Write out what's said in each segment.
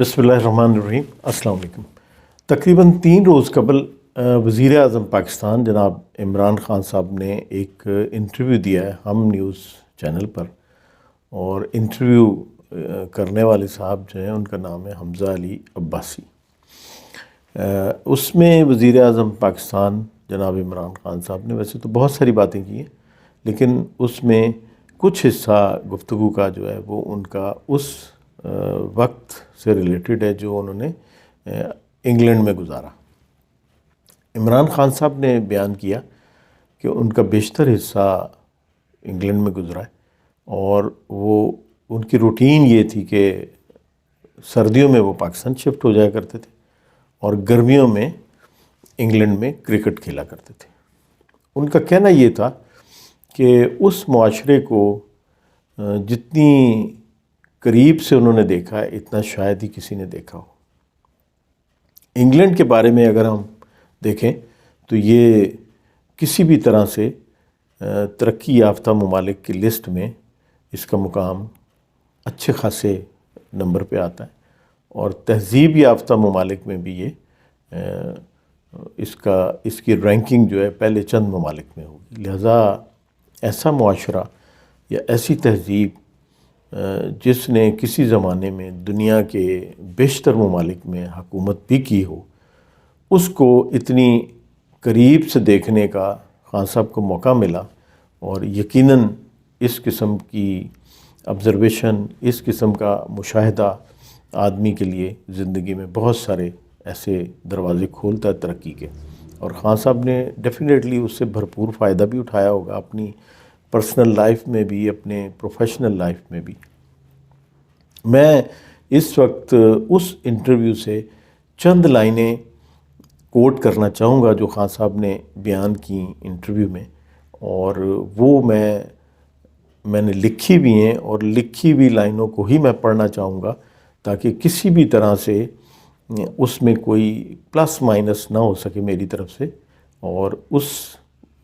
بسم اللہ الرحمن الرحیم۔ السلام علیکم۔ تقریباً 3 روز قبل وزیر اعظم پاکستان جناب عمران خان صاحب نے ایک انٹرویو دیا ہے ہم نیوز چینل پر، اور انٹرویو کرنے والے صاحب جو ہیں ان کا نام ہے حمزہ علی عباسی۔ اس میں وزیر اعظم پاکستان جناب عمران خان صاحب نے ویسے تو بہت ساری باتیں کی ہیں، لیکن اس میں کچھ حصہ گفتگو کا جو ہے وہ ان کا اس وقت سے ریلیٹڈ ہے جو انہوں نے انگلینڈ میں گزارا۔ عمران خان صاحب نے بیان کیا کہ ان کا بیشتر حصہ انگلینڈ میں گزرا ہے، اور وہ ان کی روٹین یہ تھی کہ سردیوں میں وہ پاکستان شفٹ ہو جایا کرتے تھے اور گرمیوں میں انگلینڈ میں کرکٹ کھیلا کرتے تھے۔ ان کا کہنا یہ تھا کہ اس معاشرے کو جتنی قریب سے انہوں نے دیکھا ہے اتنا شاید ہی کسی نے دیکھا ہو۔ انگلینڈ کے بارے میں اگر ہم دیکھیں تو یہ کسی بھی طرح سے ترقی یافتہ ممالک کی لسٹ میں اس کا مقام اچھے خاصے نمبر پہ آتا ہے، اور تہذیب یافتہ ممالک میں بھی یہ اس کی رینکنگ جو ہے پہلے چند ممالک میں ہوگی۔ لہٰذا ایسا معاشرہ یا ایسی تہذیب جس نے کسی زمانے میں دنیا کے بیشتر ممالک میں حکومت بھی کی ہو، اس کو اتنی قریب سے دیکھنے کا خان صاحب کو موقع ملا، اور یقیناً اس قسم کی آبزرویشن، اس قسم کا مشاہدہ آدمی کے لیے زندگی میں بہت سارے ایسے دروازے کھولتا ہے ترقی کے، اور خان صاحب نے ڈیفینیٹلی اس سے بھرپور فائدہ بھی اٹھایا ہوگا اپنی پرسنل لائف میں بھی، اپنے پروفیشنل لائف میں بھی۔ میں اس وقت اس انٹرویو سے چند لائنیں کوٹ کرنا چاہوں گا جو خان صاحب نے بیان کی انٹرویو میں، اور وہ میں نے لکھی بھی ہیں، اور لکھی ہوئی لائنوں کو ہی میں پڑھنا چاہوں گا تاکہ کسی بھی طرح سے اس میں کوئی پلس مائنس نہ ہو سکے میری طرف سے، اور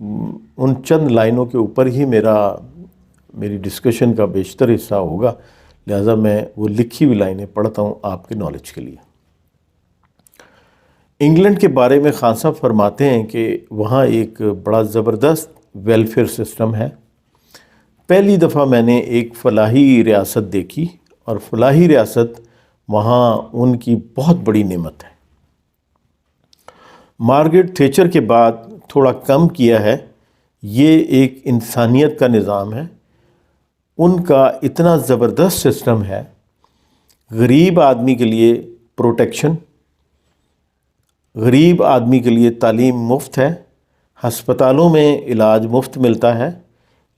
ان چند لائنوں کے اوپر ہی میری ڈسکشن کا بیشتر حصہ ہوگا۔ لہٰذا میں وہ لکھی ہوئی لائنیں پڑھتا ہوں آپ کے نالج کے لیے۔ انگلینڈ کے بارے میں خان صاحب فرماتے ہیں کہ وہاں ایک بڑا زبردست ویلفیئر سسٹم ہے۔ پہلی دفعہ میں نے ایک فلاحی ریاست دیکھی، اور فلاحی ریاست وہاں ان کی بہت بڑی نعمت ہے۔ مارگریٹ تھیچر کے بعد تھوڑا کم کیا ہے، یہ ایک انسانیت کا نظام ہے۔ ان کا اتنا زبردست سسٹم ہے، غریب آدمی کے لیے پروٹیکشن، غریب آدمی کے لیے تعلیم مفت ہے، ہسپتالوں میں علاج مفت ملتا ہے،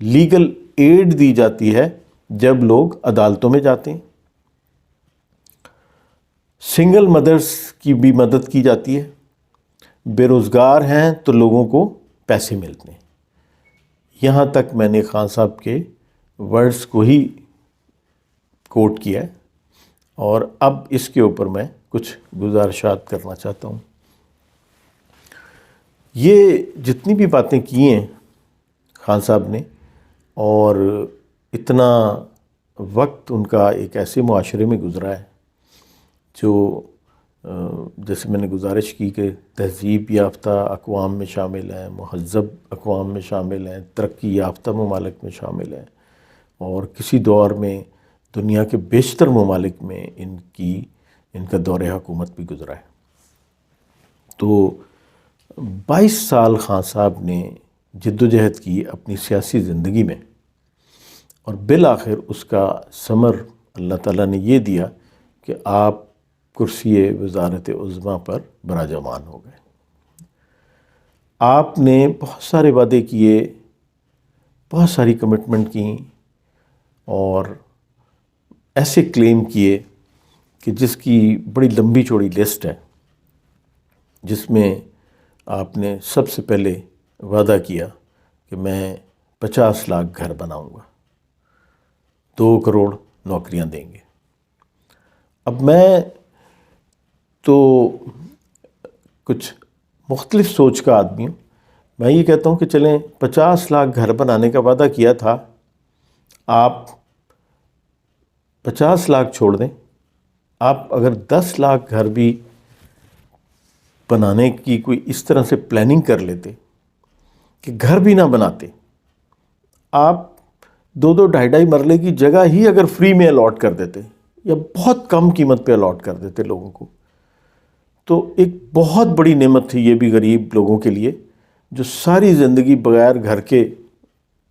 لیگل ایڈ دی جاتی ہے جب لوگ عدالتوں میں جاتے ہیں، سنگل مدرز کی بھی مدد کی جاتی ہے، بے روزگار ہیں تو لوگوں کو پیسے ملتے ہیں۔ یہاں تک میں نے خان صاحب کے ورڈز کو ہی کوٹ کیا ہے، اور اب اس کے اوپر میں کچھ گزارشات کرنا چاہتا ہوں۔ یہ جتنی بھی باتیں کی ہیں خان صاحب نے، اور اتنا وقت ان کا ایک ایسے معاشرے میں گزرا ہے جو جیسے میں نے گزارش کی کہ تہذیب یافتہ اقوام میں شامل ہیں، مہذب اقوام میں شامل ہیں، ترقی یافتہ ممالک میں شامل ہیں، اور کسی دور میں دنیا کے بیشتر ممالک میں ان کا دور حکومت بھی گزرا ہے۔ تو 22 سال خان صاحب نے جد و جہد کی اپنی سیاسی زندگی میں، اور بالآخر اس کا ثمر اللہ تعالیٰ نے یہ دیا کہ آپ کرسی وزارت عظمیٰ پر براجمان ہو گئے۔ آپ نے بہت سارے وعدے کیے، بہت ساری کمٹمنٹ کی، اور ایسے کلیم کیے کہ جس کی بڑی لمبی چوڑی لسٹ ہے، جس میں آپ نے سب سے پہلے وعدہ کیا کہ میں 50 لاکھ گھر بناؤں گا، 2 کروڑ نوکریاں دیں گے۔ اب میں تو کچھ مختلف سوچ کا آدمی ہوں، میں یہ کہتا ہوں کہ چلیں 50 لاکھ گھر بنانے کا وعدہ کیا تھا، آپ 50 لاکھ چھوڑ دیں، آپ اگر 10 لاکھ گھر بھی بنانے کی کوئی اس طرح سے پلاننگ کر لیتے کہ گھر بھی نہ بناتے، آپ 2-2 مرلے کی جگہ ہی اگر فری میں الاٹ کر دیتے یا بہت کم قیمت پہ الاٹ کر دیتے لوگوں کو، تو ایک بہت بڑی نعمت تھی یہ بھی غریب لوگوں کے لیے جو ساری زندگی بغیر گھر کے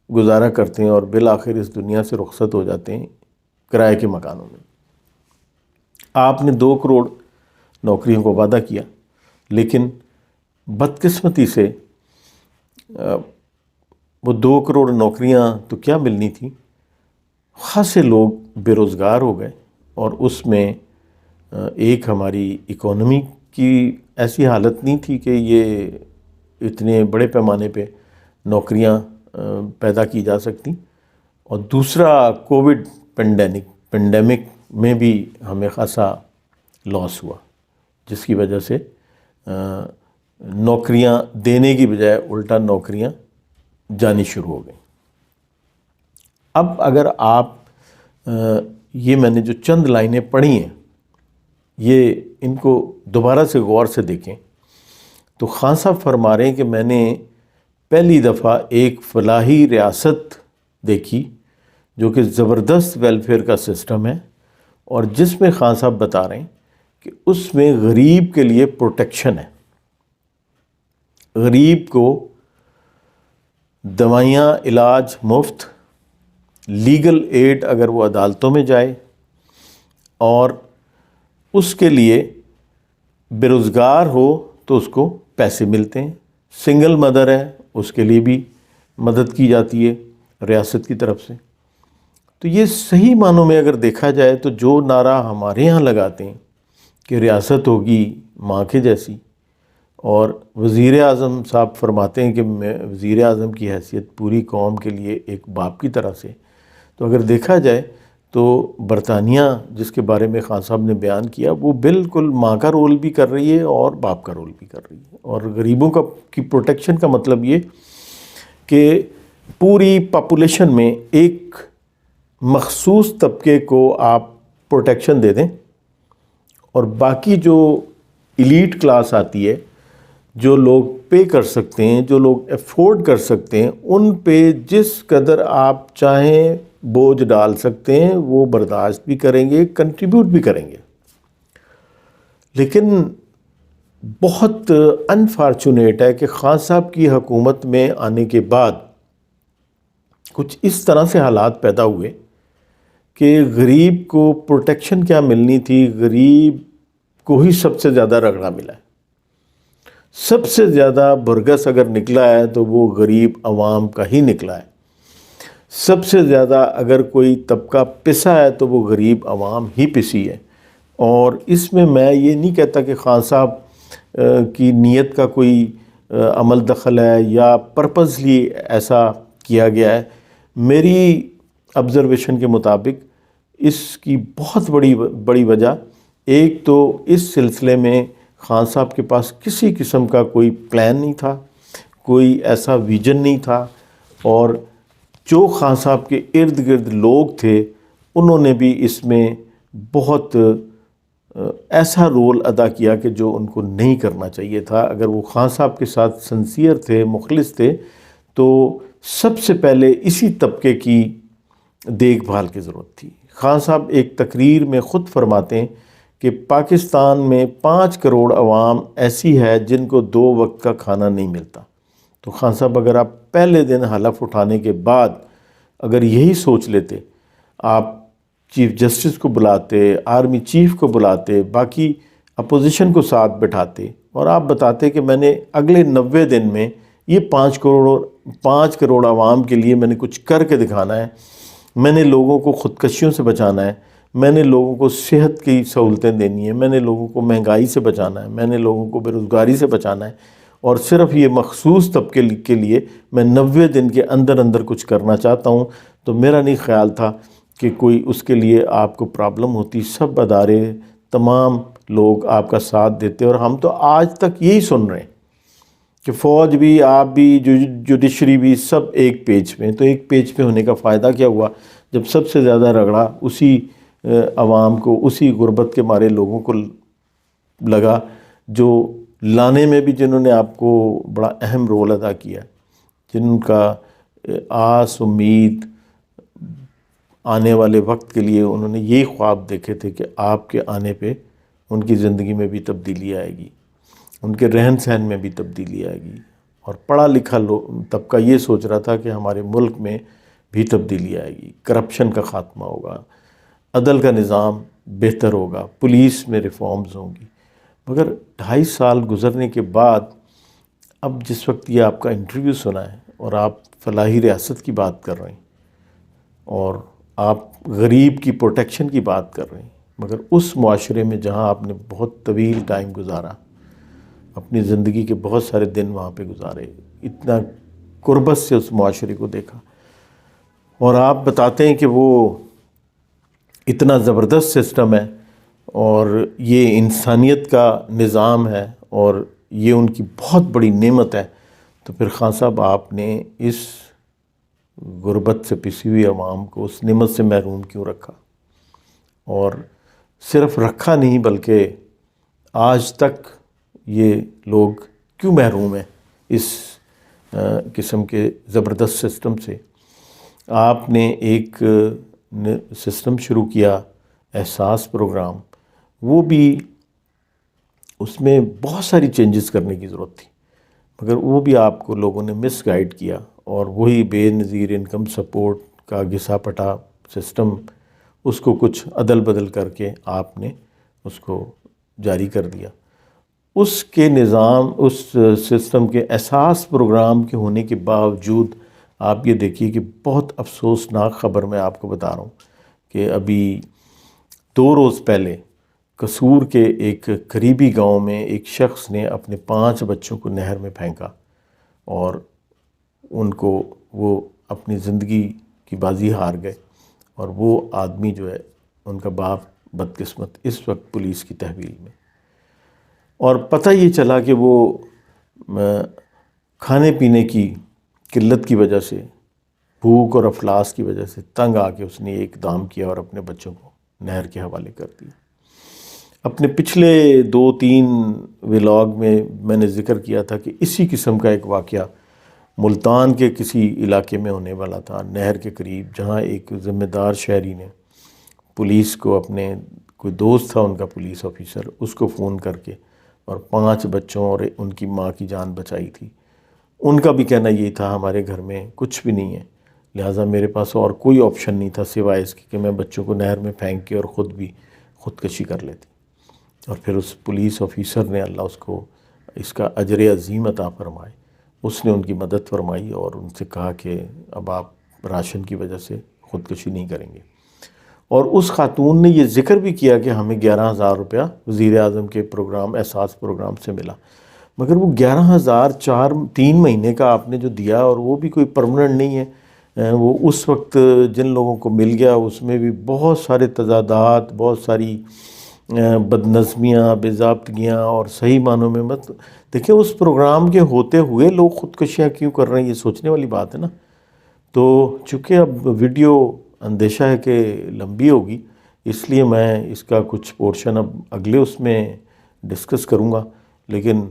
گزارا کرتے ہیں اور بالآخر اس دنیا سے رخصت ہو جاتے ہیں کرائے کے مکانوں میں۔ آپ نے 2 کروڑ نوکریوں کو وعدہ کیا، لیکن بدقسمتی سے وہ 2 کروڑ نوکریاں تو کیا ملنی تھیں، خاصے لوگ بے روزگار ہو گئے، اور اس میں ایک ہماری اکانومی کی ایسی حالت نہیں تھی کہ یہ اتنے بڑے پیمانے پہ نوکریاں پیدا کی جا سکتی، اور دوسرا کووڈ پینڈیمک میں بھی ہمیں خاصا لاس ہوا، جس کی وجہ سے نوکریاں دینے کی بجائے الٹا نوکریاں جانی شروع ہو گئیں۔ اب اگر آپ یہ میں نے جو چند لائنیں پڑھی ہیں یہ ان کو دوبارہ سے غور سے دیکھیں تو خان صاحب فرما رہے ہیں کہ میں نے پہلی دفعہ ایک فلاحی ریاست دیکھی جو کہ زبردست ویلفیئر کا سسٹم ہے، اور جس میں خان صاحب بتا رہے ہیں کہ اس میں غریب کے لیے پروٹیکشن ہے، غریب کو دوائیاں علاج مفت، لیگل ایڈ اگر وہ عدالتوں میں جائے، اور اس کے لیے بے روزگار ہو تو اس کو پیسے ملتے ہیں، سنگل مدر ہے اس کے لیے بھی مدد کی جاتی ہے ریاست کی طرف سے۔ تو یہ صحیح معنوں میں اگر دیکھا جائے تو جو نعرہ ہمارے یہاں لگاتے ہیں کہ ریاست ہوگی ماں کے جیسی، اور وزیر اعظم صاحب فرماتے ہیں کہ میں وزیر اعظم کی حیثیت پوری قوم کے لیے ایک باپ کی طرح سے، تو اگر دیکھا جائے تو برطانیہ جس کے بارے میں خان صاحب نے بیان کیا وہ بالکل ماں کا رول بھی کر رہی ہے اور باپ کا رول بھی کر رہی ہے، اور غریبوں کی پروٹیکشن کا مطلب یہ کہ پوری پاپولیشن میں ایک مخصوص طبقے کو آپ پروٹیکشن دے دیں، اور باقی جو ایلیٹ کلاس آتی ہے، جو لوگ پے کر سکتے ہیں، جو لوگ افورڈ کر سکتے ہیں، ان پہ جس قدر آپ چاہیں بوجھ ڈال سکتے ہیں وہ برداشت بھی کریں گے، کنٹریبیوٹ بھی کریں گے۔ لیکن بہت انفارچونیٹ ہے کہ خان صاحب کی حکومت میں آنے کے بعد کچھ اس طرح سے حالات پیدا ہوئے کہ غریب کو پروٹیکشن کیا ملنی تھی، غریب کو ہی سب سے زیادہ رگڑا ملا ہے۔ سب سے زیادہ برگس اگر نکلا ہے تو وہ غریب عوام کا ہی نکلا ہے، سب سے زیادہ اگر کوئی طبقہ پسا ہے تو وہ غریب عوام ہی پسی ہے۔ اور اس میں یہ نہیں کہتا کہ خان صاحب کی نیت کا کوئی عمل دخل ہے یا پرپزلی ایسا کیا گیا ہے۔ میری آبزرویشن کے مطابق اس کی بہت بڑی وجہ ایک تو اس سلسلے میں خان صاحب کے پاس کسی قسم کا کوئی پلان نہیں تھا، کوئی ایسا ویژن نہیں تھا، اور جو خان صاحب کے ارد گرد لوگ تھے انہوں نے بھی اس میں بہت ایسا رول ادا کیا کہ جو ان کو نہیں کرنا چاہیے تھا۔ اگر وہ خان صاحب کے ساتھ سنسیئر تھے، مخلص تھے، تو سب سے پہلے اسی طبقے کی دیکھ بھال کی ضرورت تھی۔ خان صاحب ایک تقریر میں خود فرماتے ہیں کہ پاکستان میں 5 کروڑ عوام ایسی ہے جن کو 2 وقت کا کھانا نہیں ملتا۔ تو خان صاحب اگر آپ پہلے دن حلف اٹھانے کے بعد اگر یہی سوچ لیتے، آپ چیف جسٹس کو بلاتے، آرمی چیف کو بلاتے، باقی اپوزیشن کو ساتھ بٹھاتے، اور آپ بتاتے کہ میں نے اگلے 90 دن میں یہ 5 کروڑ عوام کے لیے میں نے کچھ کر کے دکھانا ہے، میں نے لوگوں کو خودکشیوں سے بچانا ہے، میں نے لوگوں کو صحت کی سہولتیں دینی ہیں، میں نے لوگوں کو مہنگائی سے بچانا ہے، میں نے لوگوں کو بے روزگاری سے بچانا ہے، اور صرف یہ مخصوص طبقے کے لیے میں 90 دن کے اندر کچھ کرنا چاہتا ہوں، تو میرا نہیں خیال تھا کہ کوئی اس کے لیے آپ کو پرابلم ہوتی۔ سب ادارے، تمام لوگ آپ کا ساتھ دیتے، اور ہم تو آج تک یہی سن رہے ہیں کہ فوج بھی، آپ بھی، جوڈیشری بھی، سب ایک پیج پہ۔ تو ایک پیج پہ ہونے کا فائدہ کیا ہوا جب سب سے زیادہ رگڑا اسی عوام کو، اسی غربت کے مارے لوگوں کو لگا، جو لانے میں بھی جنہوں نے آپ کو بڑا اہم رول ادا کیا، جن کا آس امید آنے والے وقت کے لیے انہوں نے یہی خواب دیکھے تھے کہ آپ کے آنے پہ ان کی زندگی میں بھی تبدیلی آئے گی، ان کے رہن سہن میں بھی تبدیلی آئے گی، اور پڑھا لکھا طبقہ یہ سوچ رہا تھا کہ ہمارے ملک میں بھی تبدیلی آئے گی، کرپشن کا خاتمہ ہوگا، عدل کا نظام بہتر ہوگا، پولیس میں ریفارمز ہوں گی۔ مگر 2.5 سال گزرنے کے بعد اب جس وقت یہ آپ کا انٹرویو سنا ہے اور آپ فلاحی ریاست کی بات کر رہے ہیں اور آپ غریب کی پروٹیکشن کی بات کر رہے ہیں، مگر اس معاشرے میں جہاں آپ نے بہت طویل ٹائم گزارا، اپنی زندگی کے بہت سارے دن وہاں پہ گزارے، اتنا قربت سے اس معاشرے کو دیکھا، اور آپ بتاتے ہیں کہ وہ اتنا زبردست سسٹم ہے اور یہ انسانیت کا نظام ہے اور یہ ان کی بہت بڑی نعمت ہے، تو پھر خان صاحب آپ نے اس غربت سے پسی ہوئی عوام کو اس نعمت سے محروم کیوں رکھا؟ اور صرف رکھا نہیں بلکہ آج تک یہ لوگ کیوں محروم ہیں اس قسم کے زبردست سسٹم سے؟ آپ نے ایک سسٹم شروع کیا، احساس پروگرام، وہ بھی اس میں بہت ساری چینجز کرنے کی ضرورت تھی، مگر وہ بھی آپ کو لوگوں نے مس گائیڈ کیا، اور وہی بے نظیر انکم سپورٹ کا گھسا پٹا سسٹم، اس کو کچھ عدل بدل کر کے آپ نے اس کو جاری کر دیا۔ اس کے نظام، اس سسٹم کے احساس پروگرام کے ہونے کے باوجود آپ یہ دیکھیے کہ بہت افسوسناک خبر میں آپ کو بتا رہا ہوں کہ ابھی 2 روز پہلے قصور کے ایک قریبی گاؤں میں ایک شخص نے اپنے 5 بچوں کو نہر میں پھینکا، اور ان کو وہ اپنی زندگی کی بازی ہار گئے، اور وہ آدمی جو ہے ان کا باپ بدقسمت اس وقت پولیس کی تحویل میں، اور پتہ یہ چلا کہ وہ کھانے پینے کی قلت کی وجہ سے، بھوک اور افلاس کی وجہ سے تنگ آ کے اس نے ایک اقدام کیا اور اپنے بچوں کو نہر کے حوالے کر دیا۔ اپنے پچھلے 2-3 ولاگ میں نے ذکر کیا تھا کہ اسی قسم کا ایک واقعہ ملتان کے کسی علاقے میں ہونے والا تھا، نہر کے قریب، جہاں ایک ذمہ دار شہری نے پولیس کو، اپنے کوئی دوست تھا ان کا پولیس آفیسر، اس کو فون کر کے اور 5 بچوں اور ان کی ماں کی جان بچائی تھی۔ ان کا بھی کہنا یہی تھا ہمارے گھر میں کچھ بھی نہیں ہے، لہٰذا میرے پاس اور کوئی آپشن نہیں تھا سوائے اس کی کہ میں بچوں کو نہر میں پھینک کے اور خود بھی خودکشی کر لیتی۔ اور پھر اس پولیس آفیسر نے، اللہ اس کو اس کا اجر عظیم عطا فرمائے، اس نے ان کی مدد فرمائی اور ان سے کہا کہ اب آپ راشن کی وجہ سے خودکشی نہیں کریں گے۔ اور اس خاتون نے یہ ذکر بھی کیا کہ ہمیں 11,000 روپیہ وزیر اعظم کے پروگرام، احساس پروگرام سے ملا، مگر وہ 11,000 3 مہینے کا آپ نے جو دیا، اور وہ بھی کوئی پرمننٹ نہیں ہے، وہ اس وقت جن لوگوں کو مل گیا اس میں بھی بہت سارے تضادات، بہت ساری بدنظمیاں، بے ضابطگیاں، اور صحیح معنوں میں مت دیکھیں اس پروگرام کے ہوتے ہوئے لوگ خودکشیاں کیوں کر رہے ہیں، یہ سوچنے والی بات ہے نا۔ تو چونکہ اب ویڈیو اندیشہ ہے کہ لمبی ہوگی، اس لیے میں اس کا کچھ پورشن اب اگلے اس میں ڈسکس کروں گا، لیکن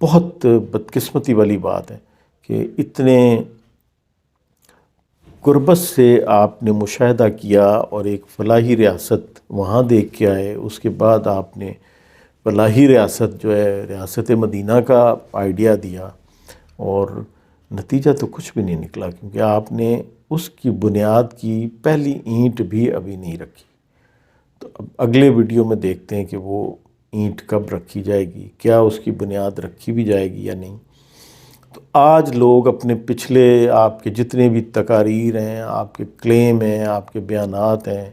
بہت بدقسمتی والی بات ہے کہ اتنے غربت سے آپ نے مشاہدہ کیا اور ایک فلاحی ریاست وہاں دیکھ کے آئے، اس کے بعد آپ نے فلاحی ریاست جو ہے ریاست مدینہ کا آئیڈیا دیا، اور نتیجہ تو کچھ بھی نہیں نکلا، کیونکہ آپ نے اس کی بنیاد کی پہلی اینٹ بھی ابھی نہیں رکھی۔ تو اب اگلے ویڈیو میں دیکھتے ہیں کہ وہ اینٹ کب رکھی جائے گی، کیا اس کی بنیاد رکھی بھی جائے گی یا نہیں۔ تو آج لوگ اپنے پچھلے آپ کے جتنے بھی تقاریر ہیں، آپ کے کلیم ہیں، آپ کے بیانات ہیں،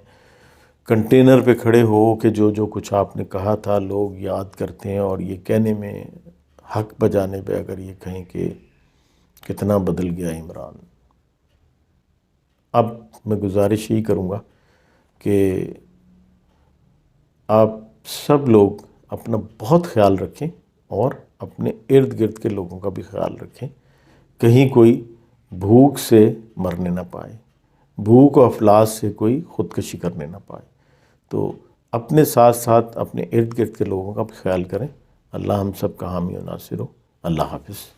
کنٹینر پہ کھڑے ہو کہ جو کچھ آپ نے کہا تھا لوگ یاد کرتے ہیں، اور یہ کہنے میں حق بجانے پہ اگر یہ کہیں کہ کتنا بدل گیا عمران۔ اب میں گزارش یہی کروں گا کہ آپ سب لوگ اپنا بہت خیال رکھیں اور اپنے ارد گرد کے لوگوں کا بھی خیال رکھیں، کہیں کوئی بھوک سے مرنے نہ پائے، بھوک و افلاس سے کوئی خودکشی کرنے نہ پائے۔ تو اپنے ساتھ ساتھ اپنے ارد گرد کے لوگوں کا بھی خیال کریں۔ اللہ ہم سب کا حامی و ناصر ہو۔ اللہ حافظ۔